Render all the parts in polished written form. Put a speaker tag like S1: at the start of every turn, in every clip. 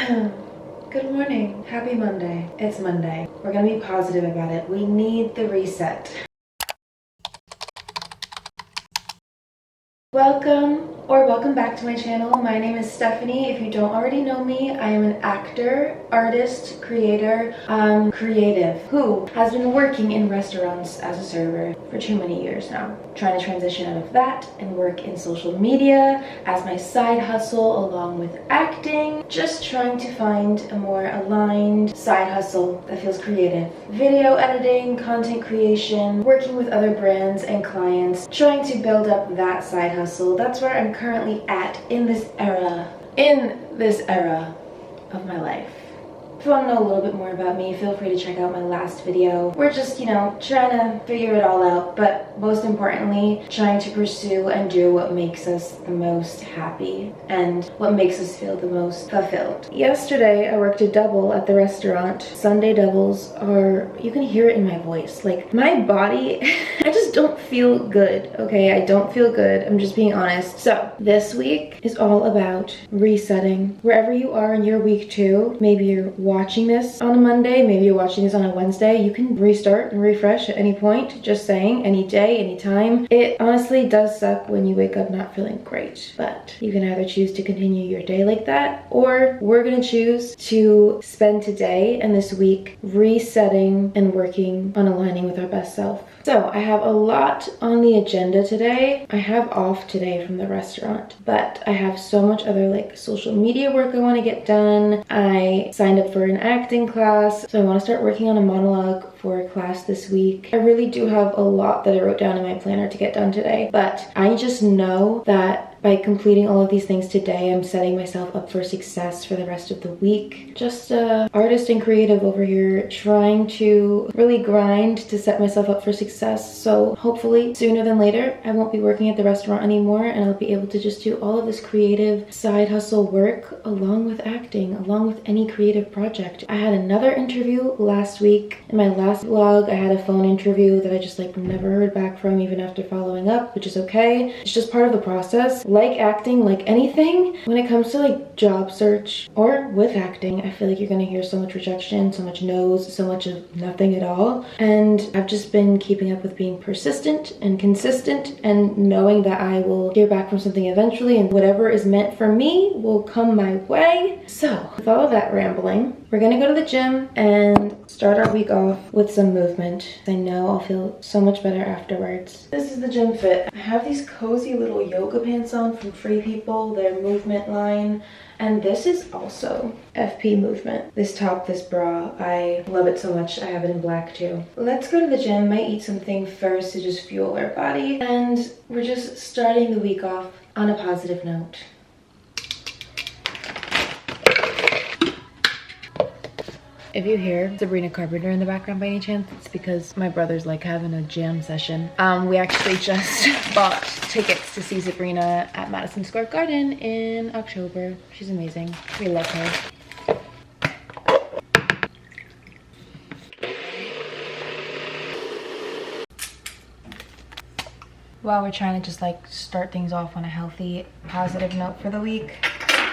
S1: Good morning. Happy Monday. It's Monday. We're gonna be positive about it. We need the reset. Welcome back to my channel. My name is Stephanie. If you don't already know me, I am an actor, artist, creator, creative who has been working in restaurants as a server for too many years now. Trying to transition out of that and work in social media as my side hustle along with acting. Just trying to find a more aligned side hustle that feels creative. Video editing, content creation, working with other brands and clients, trying to build up that side hustle. That's where I'm currently at in this era of my life. If you want to know a little bit more about me, feel free to check out my last video. We're just, trying to figure it all out, but most importantly, trying to pursue and do what makes us the most happy and what makes us feel the most fulfilled. Yesterday, I worked a double at the restaurant. Sunday doubles are, you can hear it in my voice. Like, my body, I just don't feel good, okay? I don't feel good. I'm just being honest. So, this week is all about resetting. Wherever you are in your week 2, maybe you're watching this on a Monday, maybe you're watching this on a Wednesday, you can restart and refresh at any point. Just saying, any day, any time. It honestly does suck when you wake up not feeling great, but you can either choose to continue your day like that, or we're gonna choose to spend today and this week resetting and working on aligning with our best self. So I have a lot on the agenda today. I have off today from the restaurant, but I have so much other like social media work I want to get done. I signed up for an acting class, so I want to start working on a monologue for a class this week. I really do have a lot that I wrote down in my planner to get done today, but I just know that by completing all of these things today, I'm setting myself up for success for the rest of the week. Just artist and creative over here, trying to really grind to set myself up for success. So hopefully sooner than later, I won't be working at the restaurant anymore and I'll be able to just do all of this creative side hustle work along with acting, along with any creative project. I had another interview last week. In my last vlog, I had a phone interview that I just like never heard back from even after following up, which is okay. It's just part of the process. Like acting, like anything, when it comes to like job search or with acting, I feel like you're gonna hear so much rejection, so much no's, so much of nothing at all. And I've just been keeping up with being persistent and consistent and knowing that I will hear back from something eventually and whatever is meant for me will come my way. So with all of that rambling, we're gonna go to the gym and start our week off with some movement. I know I'll feel so much better afterwards. This is the gym fit. I have these cozy little yoga pants on from Free People, their movement line. And this is also FP Movement. This top, this bra, I love it so much. I have it in black too. Let's go to the gym. Might eat something first to just fuel our body. And we're just starting the week off on a positive note. If you hear Sabrina Carpenter in the background by any chance, it's because my brother's like having a jam session. We actually just bought tickets to see Sabrina at Madison Square Garden in October. She's amazing. We love her. While we're trying to just like start things off on a healthy, positive note for the week,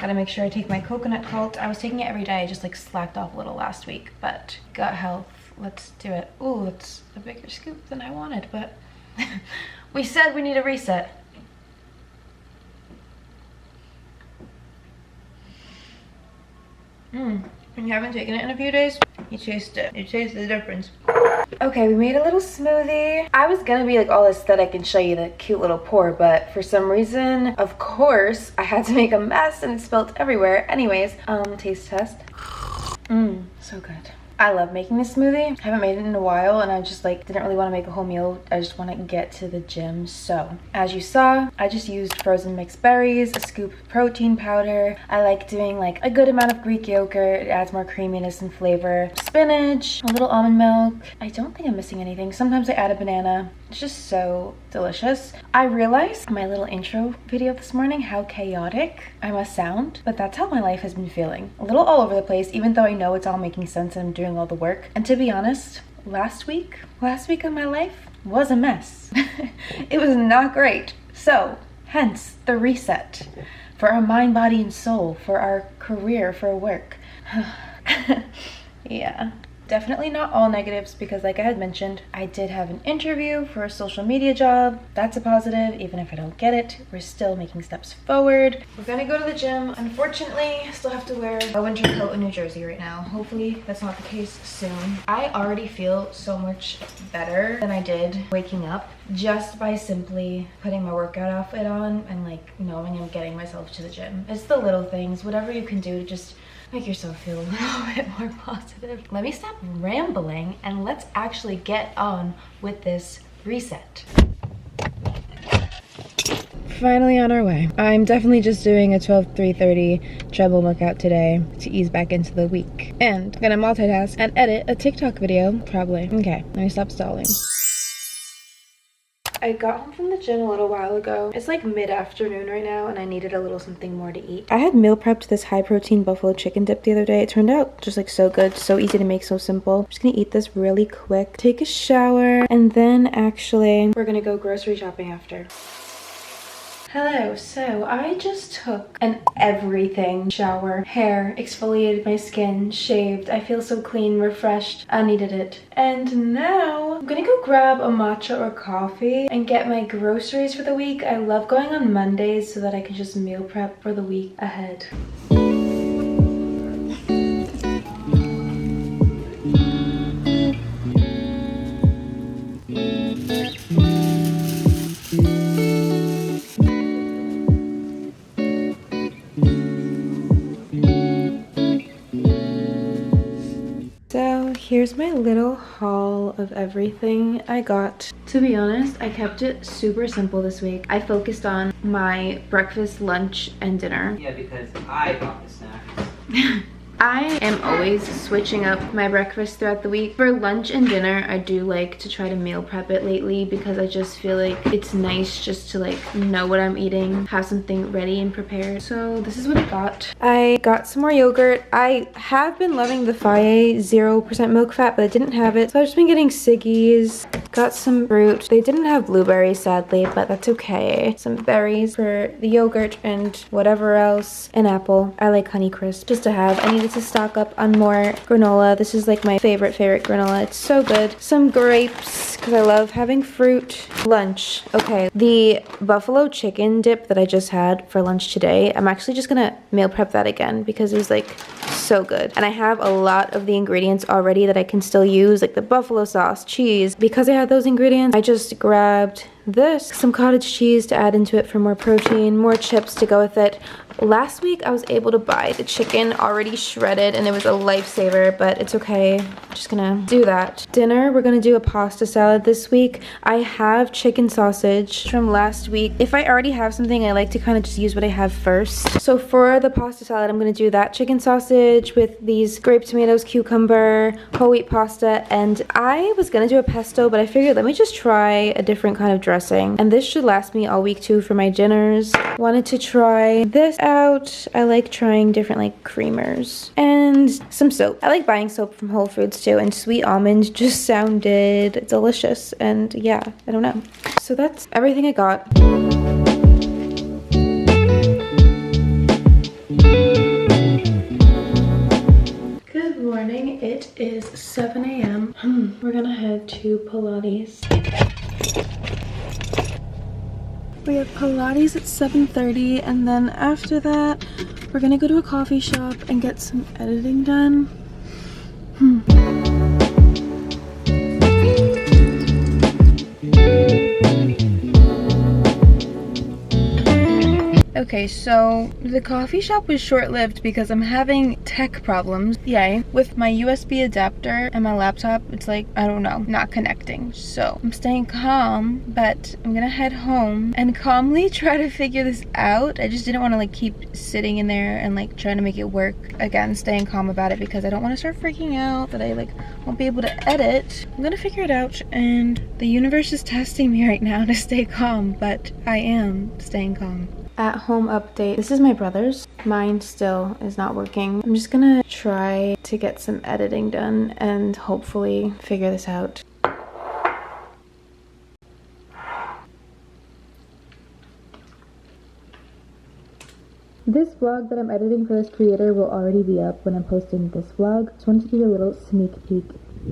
S1: gotta make sure I take my coconut cult. I was taking it every day. I just like slacked off a little last week, but gut health, let's do it. Ooh, it's a bigger scoop than I wanted, but we said we need a reset. When you haven't taken it in a few days, you taste it. You taste the difference. Okay, we made a little smoothie. I was gonna be like all aesthetic and show you the cute little pour, but for some reason, of course, I had to make a mess and it spilled everywhere. Anyways, taste test. So good. I love making this smoothie. I haven't made it in a while and I just like didn't really want to make a whole meal. I just want to get to the gym. So as you saw, I just used frozen mixed berries, a scoop of protein powder. I like doing like a good amount of Greek yogurt. It adds more creaminess and flavor. Spinach, a little almond milk. I don't think I'm missing anything. Sometimes I add a banana. It's just so delicious. I realized in my little intro video this morning how chaotic I must sound, but that's how my life has been feeling. A little all over the place, even though I know it's all making sense and I'm doing all the work. And to be honest, last week of my life was a mess. It was not great. So hence the reset. for our mind, body, and soul, for our career, for work. Yeah. Definitely not all negatives, because like I had mentioned, I did have an interview for a social media job. That's a positive. Even if I don't get it, we're still making steps forward. We're gonna go to the gym. Unfortunately, I still have to wear a winter coat in New Jersey right now. Hopefully that's not the case soon. I already feel so much better than I did waking up just by simply putting my workout outfit on and like knowing I'm getting myself to the gym. It's the little things, whatever you can do to just make yourself feel a little bit more positive. Let me stop rambling and let's actually get on with this reset. Finally on our way. I'm definitely just doing a 12-3-30 treadmill workout today to ease back into the week. And I'm gonna multitask and edit a TikTok video, probably. Okay, let me stop stalling. I got home from the gym a little while ago. It's like mid-afternoon right now and I needed a little something more to eat. I had meal prepped this high-protein buffalo chicken dip the other day. It turned out just like so good, so easy to make, so simple. I'm just gonna eat this really quick, take a shower, and then actually we're gonna go grocery shopping after. Hello, so I just took an everything shower, hair, exfoliated my skin, shaved. I feel so clean, refreshed. I needed it. And now I'm gonna go grab a matcha or coffee and get my groceries for the week. I love going on Mondays so that I can just meal prep for the week ahead. So here's my little haul of everything I got. To be honest, I kept it super simple this week. I focused on my breakfast, lunch, and dinner.
S2: Yeah, because I bought the snacks.
S1: I am always switching up my breakfast throughout the week. For lunch and dinner, I do like to try to meal prep it lately because I just feel like it's nice just to like know what I'm eating, have something ready and prepared. So this is what I got. I got some more yogurt. I have been loving the Faye 0% milk fat, but I didn't have it. So I've just been getting Siggies. Got some fruit. They didn't have blueberries, sadly, but that's okay. Some berries for the yogurt and whatever else. An apple. I like Honeycrisp just to have. I needed to stock up on more granola. This is like my favorite granola. It's so good. Some grapes, because I love having fruit. Lunch. Okay, the buffalo chicken dip that I just had for lunch today, I'm actually just gonna meal prep that again because it was like so good. And I have a lot of the ingredients already that I can still use, like the buffalo sauce, cheese. Because I had those ingredients, I just grabbed this, some cottage cheese to add into it for more protein, more chips to go with it. Last week I was able to buy the chicken already shredded and it was a lifesaver, but it's okay. I'm just gonna do that. Dinner, we're gonna do a pasta salad this week. I have chicken sausage from last week. If I already have something, I like to kind of just use what I have first. So for the pasta salad, I'm gonna do that chicken sausage with these grape tomatoes, cucumber, whole wheat pasta, and I was gonna do a pesto, but I figured let me just try a different kind of dressing. And this should last me all week too for my dinners. Wanted to try this out. I like trying different like creamers and some soap. I like buying soap from Whole Foods too, and sweet almond just sounded delicious, and yeah, I don't know. So that's everything I got. Good morning. It is 7 a.m. We're gonna head to Pilates. We have Pilates at 7:30, and then after that, we're gonna go to a coffee shop and get some editing done. Okay, so the coffee shop was short-lived because I'm having tech problems, yay, with my USB adapter and my laptop. It's like, I don't know, not connecting. So I'm staying calm, but I'm gonna head home and calmly try to figure this out. I just didn't want to like keep sitting in there and like trying to make it work. Again, staying calm about it because I don't want to start freaking out that I like won't be able to edit. I'm gonna figure it out, and the universe is testing me right now to stay calm, but I am staying calm. At home update. This is my brother's. Mine still is not working. I'm just gonna try to get some editing done and hopefully figure this out.
S3: This vlog that I'm editing for this creator will already be up when I'm posting this vlog. Just wanted to give you a little sneak peek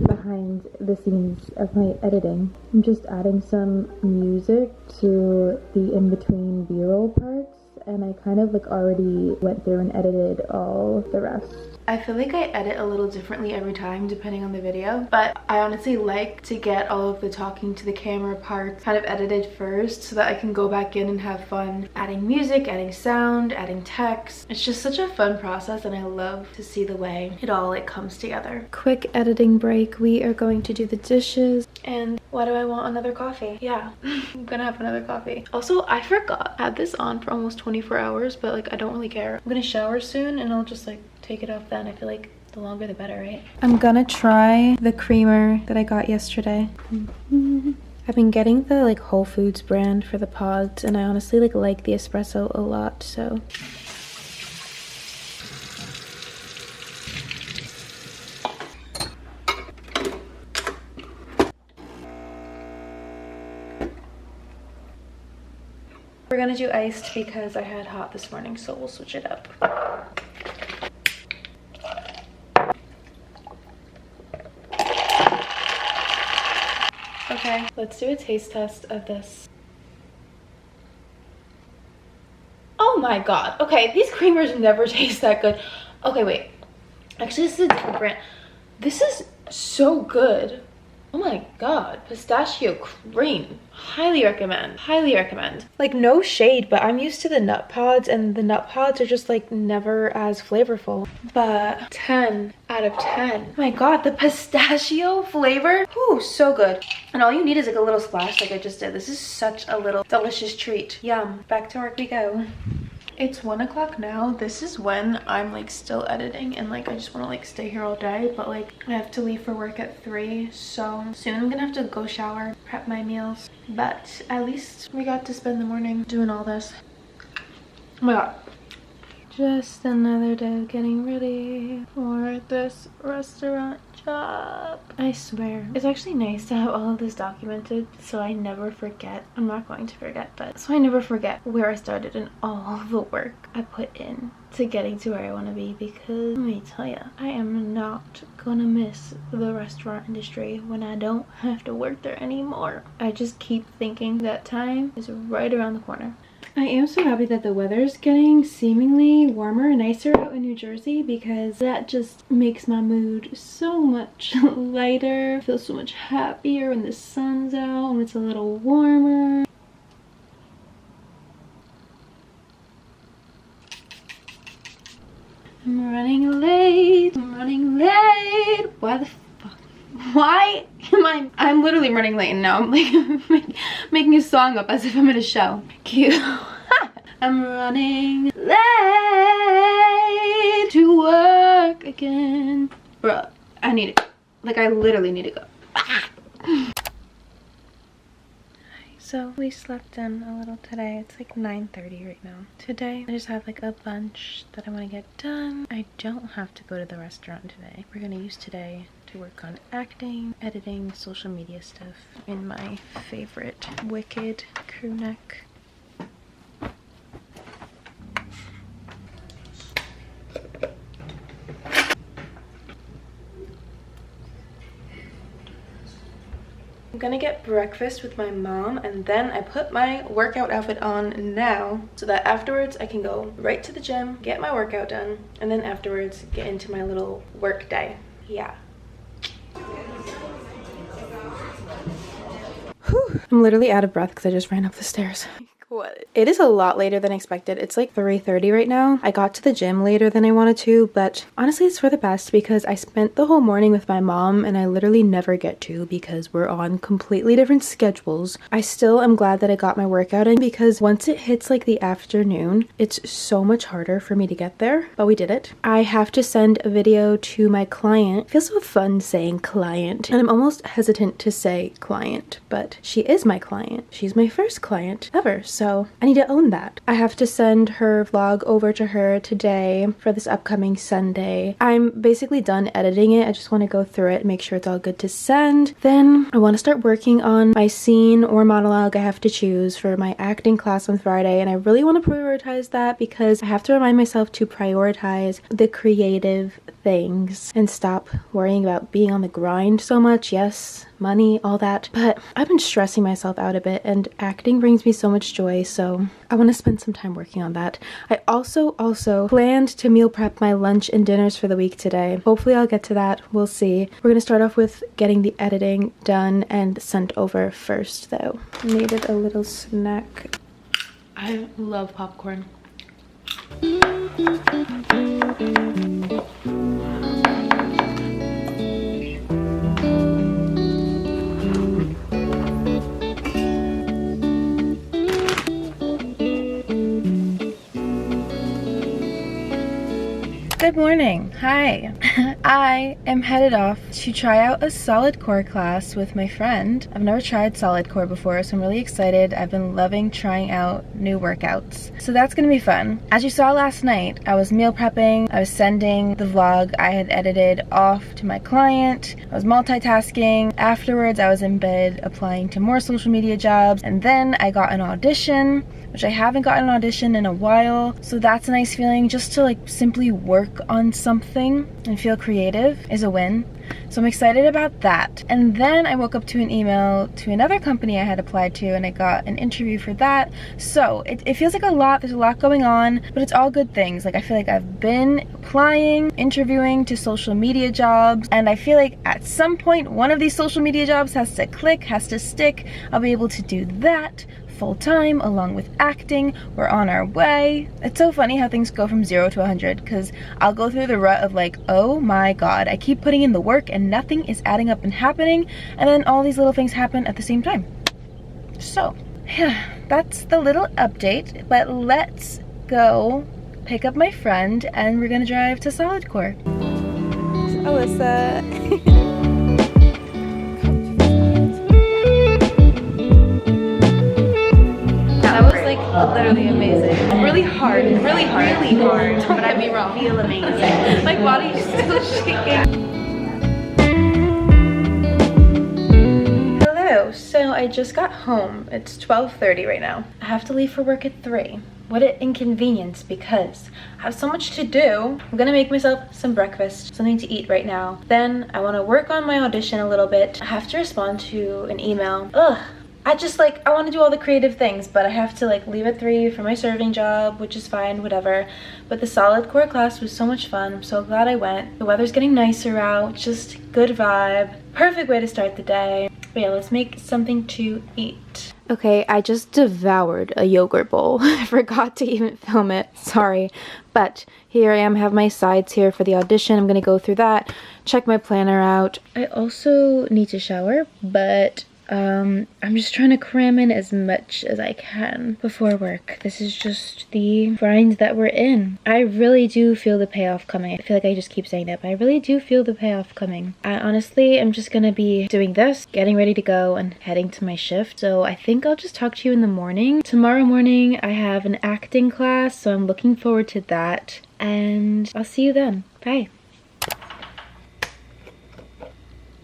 S3: behind the scenes of my editing. I'm just adding some music to the in-between b-roll parts, and I kind of like already went through and edited all the rest. I feel like I edit a little differently every time depending on the video, but I honestly like to get all of the talking to the camera parts kind of edited first so that I can go back in and have fun adding music, adding sound, adding text. It's just such a fun process, and I love to see the way it all like comes together. Quick editing break. We are going to do the dishes, and why do I want another coffee? Yeah, I'm gonna have another coffee. Also, I forgot I had this on for almost 24 hours, but like I don't really care. I'm gonna shower soon and I'll just like take it off then. I feel like the longer the better, right? I'm gonna try the creamer that I got yesterday. I've been getting the like Whole Foods brand for the pods, and I honestly like the espresso a lot, so. We're gonna do iced because I had hot this morning, so we'll switch it up. Okay, let's do a taste test of this. Oh my god. Okay, these creamers never taste that good. Okay, wait. Actually, this is a different brand. This is so good. Oh my god, pistachio cream. Highly recommend. Highly recommend. Like, no shade, but I'm used to the nut pods, and the nut pods are just like never as flavorful. But 10 out of 10. Oh my god, the pistachio flavor. Ooh, so good. And all you need is like a little splash like I just did. This is such a little delicious treat. Yum. Back to work we go. It's 1 o'clock now. This is when I'm like still editing, and like I just want to like stay here all day, but like I have to leave for work at 3, so soon I'm gonna have to go shower, prep my meals, but at least we got to spend the morning doing all this. Oh my god. Just another day of getting ready for this restaurant job. I swear. It's actually nice to have all of this documented so I never forget. I'm not going to forget, but so I never forget where I started and all the work I put in to getting to where I want to be, because let me tell you, I am not gonna miss the restaurant industry when I don't have to work there anymore. I just keep thinking that time is right around the corner. I am so happy that the weather's getting seemingly warmer and nicer out in New Jersey, because that just makes my mood so much lighter. I feel so much happier when the sun's out and it's a little warmer. I'm running late. I'm running late. Why the fuck? Why am I'm literally running late, and now I'm like making a song up as if I'm at a show. Cute. I'm running late to work again. Bruh, I need it. Like, I literally need to go. So we slept in a little today. It's like 9:30 right now. Today I just have like a bunch that I want to get done. I don't have to go to the restaurant today. We're gonna use today to work on acting, editing, social media stuff in my favorite Wicked crew neck. I'm gonna get breakfast with my mom, and then I put my workout outfit on now so that afterwards I can go right to the gym, get my workout done, and then afterwards get into my little work day. Yeah. Whew. I'm literally out of breath because I just ran up the stairs. What? It is a lot later than expected. It's like 3:30 right now. I got to the gym later than I wanted to, but honestly it's for the best because I spent the whole morning with my mom, and I literally never get to because we're on completely different schedules. I still am glad that I got my workout in, because once it hits like the afternoon, it's so much harder for me to get there, but we did it. I have to send a video to my client. It feels so fun saying client, and I'm almost hesitant to say client, but she is my client. She's my first client ever, so so I need to own that. I have to send her vlog over to her today for this upcoming Sunday. I'm basically done editing it. I just want to go through it, make sure it's all good to send. Then I want to start working on my scene or monologue I have to choose for my acting class on Friday, and I really want to prioritize that because I have to remind myself to prioritize the creative things and stop worrying about being on the grind so much. Yes, money, all that, but I've been stressing myself out a bit, and acting brings me so much joy, so I want to spend some time working on that. I also planned to meal prep my lunch and dinners for the week today. Hopefully I'll get to that. We'll see. We're gonna start off with getting the editing done and sent over first though. Needed a little snack. I love popcorn. Good morning. Hi. I am headed off to try out a solid core class with my friend. I've never tried solid core before, so I'm really excited. I've been loving trying out new workouts. So that's gonna be fun. As you saw last night, I was meal prepping. I was sending the vlog I had edited off to my client. I was multitasking. Afterwards, I was in bed applying to more social media jobs. And then I got an audition, which I haven't gotten an audition in a while. So that's a nice feeling. Just to like simply work on something and feel creative is a win. So I'm excited about that. And then I woke up to an email to another company I had applied to, and I got an interview for that. So it feels like a lot. There's a lot going on, but it's all good things. Like I feel like I've been applying, interviewing to social media jobs, and I feel like at some point one of these social media jobs has to click, has to stick. I'll be able to do that full-time along with acting. We're on our way. It's so funny how things go from 0 to 100, because I'll go through the rut of like, oh my god, I keep putting in the work and nothing is adding up and happening, and then all these little things happen at the same time. So yeah, that's the little update, but let's go pick up my friend and we're gonna drive to Solid Core. Alyssa. That was like literally amazing. Really hard, Don't get me wrong. Feel amazing. My body's still shaking. Hello, so I just got home. It's 12:30 right now. I have to leave for work at 3. What an inconvenience, because I have so much to do. I'm gonna make myself some breakfast, something to eat right now. Then I wanna work on my audition a little bit. I have to respond to an email. I want to do all the creative things, but I have to like leave at 3 for my serving job, which is fine, whatever. But the solid core class was so much fun. I'm so glad I went. The weather's getting nicer out, just good vibe. Perfect way to start the day. But yeah, let's make something to eat. Okay, I just devoured a yogurt bowl. I forgot to even film it, sorry. But here I am, have my sides here for the audition. I'm gonna go through that, check my planner out. I also need to shower, but I'm just trying to cram in as much as I can before work. This is just the grind that we're in. I really do feel the payoff coming. I feel like I just keep saying that, but I really do feel the payoff coming. I honestly am just gonna be doing this, getting ready to go, and heading to my shift. So I think I'll just talk to you in the morning. Tomorrow morning I have an acting class, so I'm looking forward to that. And I'll see you then. Bye.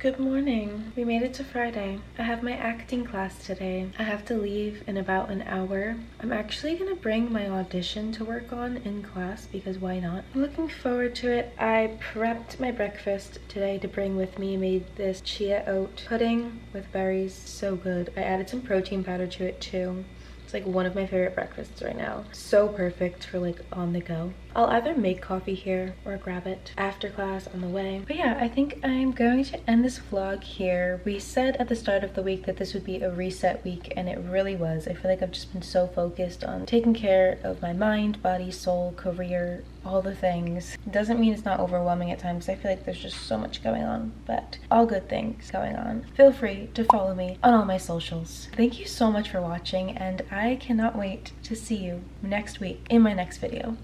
S3: Good morning. We made it to Friday. I have my acting class today. I have to leave in about an hour. I'm actually gonna bring my audition to work on in class because why not? I'm looking forward to it. I prepped my breakfast today to bring with me. Made this chia oat pudding with berries. So good. I added some protein powder to it too. It's like one of my favorite breakfasts right now. So perfect for like on the go. I'll either make coffee here or grab it after class on the way. But yeah, I think I'm going to end this vlog here. We said at the start of the week that this would be a reset week, and it really was. I feel like I've just been so focused on taking care of my mind, body, soul, career, all the things. It doesn't mean it's not overwhelming at times. I feel like there's just so much going on, but all good things going on. Feel free to follow me on all my socials. Thank you so much for watching, and I cannot wait to see you next week in my next video.